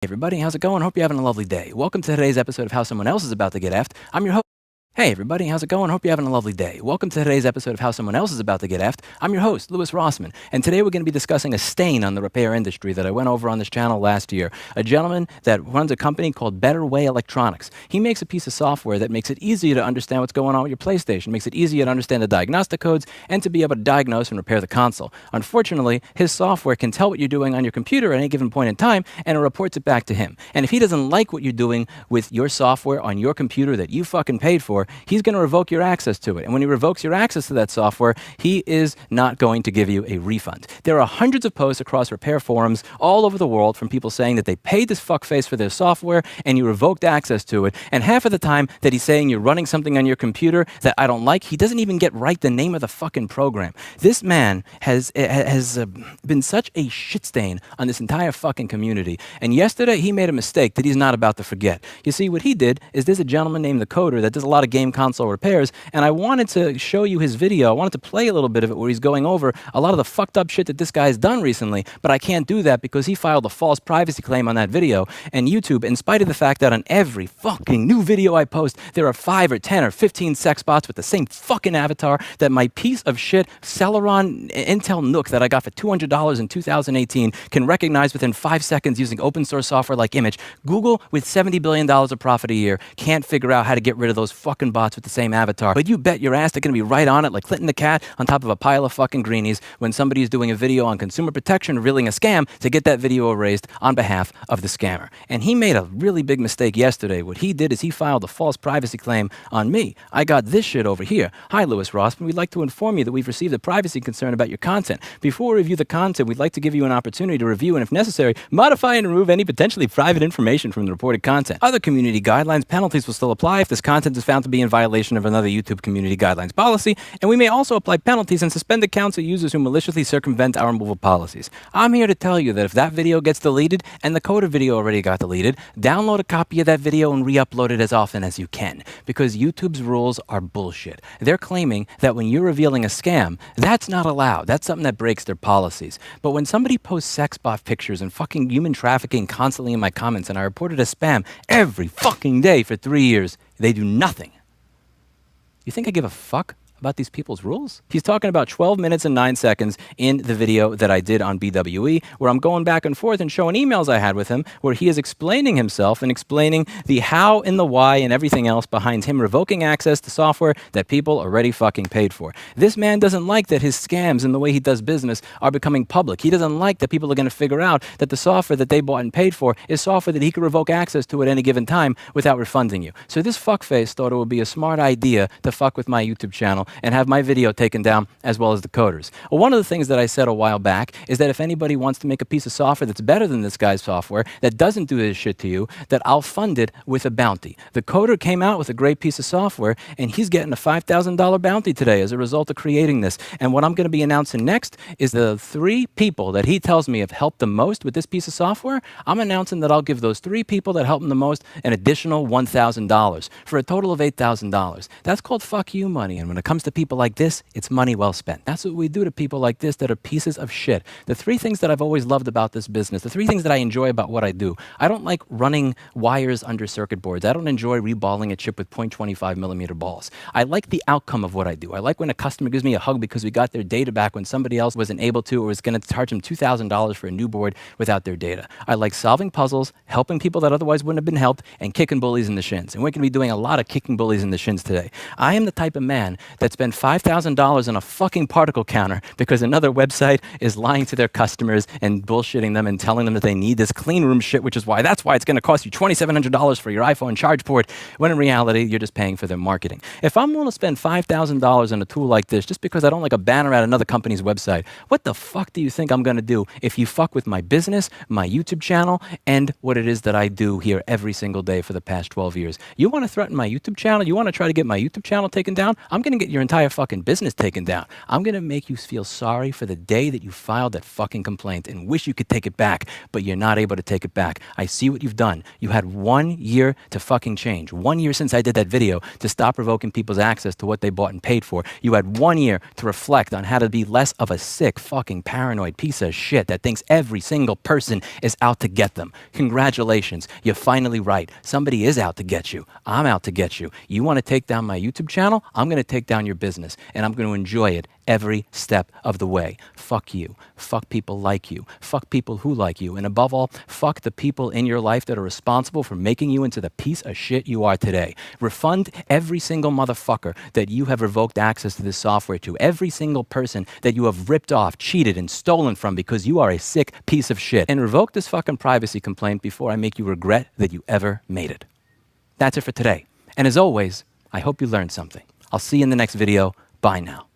Everybody, how's it going? Hope you're having a lovely day. Welcome to today's episode of How Someone Else is About to Get Effed. I'm your host. Hey everybody, how's it going? Hope you're having a lovely day. Welcome to today's episode of How Someone Else is About to Get Effed. I'm your host, Louis Rossman, and today we're going to be discussing a stain on the repair industry that I went over on this channel last year. A gentleman that runs a company called Better Way Electronics. He makes a piece of software that makes it easier to understand what's going on with your PlayStation, makes it easier to understand the diagnostic codes, and to be able to diagnose and repair the console. Unfortunately, his software can tell what you're doing on your computer at any given point in time, and it reports it back to him. And if he doesn't like what you're doing with your software on your computer that you fucking paid for, he's going to revoke your access to it. And when he revokes your access to that software, he is not going to give you a refund. There are hundreds of posts across repair forums all over the world from people saying that they paid this fuckface for their software and you revoked access to it. And half of the time that he's saying you're running something on your computer that I don't like, he doesn't even get right the name of the fucking program. This man has been such a shit stain on this entire fucking community. And yesterday he made a mistake that he's not about to forget. You see, what he did is there's a gentleman named The Coder that does a lot of game console repairs, and I wanted to show you his video. I wanted to play a little bit of it where he's going over a lot of the fucked up shit that this guy's done recently, but I can't do that because he filed a false privacy claim on that video, and YouTube, in spite of the fact that on every fucking new video I post, there are 5 or 10 or 15 sex bots with the same fucking avatar that my piece of shit Celeron Intel Nook that I got for $200 in 2018 can recognize within 5 seconds using open source software like Image. Google, with $70 billion of profit a year, can't figure out how to get rid of those fucking bots with the same avatar. But you bet your ass they're going to be right on it like Clinton the cat on top of a pile of fucking greenies when somebody is doing a video on consumer protection revealing a scam to get that video erased on behalf of the scammer. And he made a really big mistake yesterday. What he did is he filed a false privacy claim on me. I got this shit over here. Hi, Louis Rossman. We'd like to inform you that we've received a privacy concern about your content. Before we review the content, we'd like to give you an opportunity to review and, if necessary, modify and remove any potentially private information from the reported content. Other community guidelines penalties will still apply if this content is found to be in violation of another YouTube community guidelines policy, and we may also apply penalties and suspend accounts of users who maliciously circumvent our removal policies. I'm here to tell you that if that video gets deleted, and the Coder video already got deleted, download a copy of that video and re-upload it as often as you can, because YouTube's rules are bullshit. They're claiming that when you're revealing a scam, that's not allowed. That's something that breaks their policies. But when somebody posts sex bot pictures and fucking human trafficking constantly in my comments, and I report it as spam every fucking day for 3 years, they do nothing. You think I give a fuck about these people's rules? He's talking about 12 minutes and 9 seconds in the video that I did on BWE, where I'm going back and forth and showing emails I had with him, where he is explaining himself and explaining the how and the why and everything else behind him revoking access to software that people already fucking paid for. This man doesn't like that his scams and the way he does business are becoming public. He doesn't like that people are going to figure out that the software that they bought and paid for is software that he could revoke access to at any given time without refunding you. So this fuckface thought it would be a smart idea to fuck with my YouTube channel and have my video taken down as well as the Coders. Well, one of the things that I said a while back is that if anybody wants to make a piece of software that's better than this guy's software, that doesn't do this shit to you, that I'll fund it with a bounty. The Coder came out with a great piece of software, and he's getting a $5,000 bounty today as a result of creating this. And what I'm going to be announcing next is the 3 people that he tells me have helped the most with this piece of software. I'm announcing that I'll give those 3 people that helped him the most an additional $1,000 for a total of $8,000. That's called fuck you money. And when it comes to people like this, it's money well spent. That's what we do to people like this that are pieces of shit. The 3 things that I've always loved about this business, the 3 things that I enjoy about what I do. I don't like running wires under circuit boards. I don't enjoy reballing a chip with 0.25 millimeter balls. I like the outcome of what I do. I like when a customer gives me a hug because we got their data back when somebody else wasn't able to or was going to charge them $2,000 for a new board without their data. I like solving puzzles, helping people that otherwise wouldn't have been helped, and kicking bullies in the shins. And we're going to be doing a lot of kicking bullies in the shins today. I am the type of man that spent $5,000 on a fucking particle counter because another website is lying to their customers and bullshitting them and telling them that they need this clean room shit, which is why that's why it's going to cost you $2,700 for your iPhone charge port, when in reality, you're just paying for their marketing. If I'm going to spend $5,000 on a tool like this just because I don't like a banner at another company's website, what the fuck do you think I'm going to do if you fuck with my business, my YouTube channel, and what it is that I do here every single day for the past 12 years? You want to threaten my YouTube channel? You want to try to get my YouTube channel taken down? I'm going to get your your entire fucking business taken down. I'm going to make you feel sorry for the day that you filed that fucking complaint and wish you could take it back, but you're not able to take it back. I see what you've done. You had 1 year to fucking change. 1 year since I did that video to stop revoking people's access to what they bought and paid for. You had 1 year to reflect on how to be less of a sick, fucking paranoid piece of shit that thinks every single person is out to get them. Congratulations. You're finally right. Somebody is out to get you. I'm out to get you. You want to take down my YouTube channel? I'm going to take down your business, and I'm going to enjoy it every step of the way. Fuck you. Fuck people like you. Fuck people who like you. And above all, fuck the people in your life that are responsible for making you into the piece of shit you are today. Refund every single motherfucker that you have revoked access to this software to. Every single person that you have ripped off, cheated, and stolen from because you are a sick piece of shit. And revoke this fucking privacy complaint before I make you regret that you ever made it. That's it for today. And as always, I hope you learned something. I'll see you in the next video. Bye now.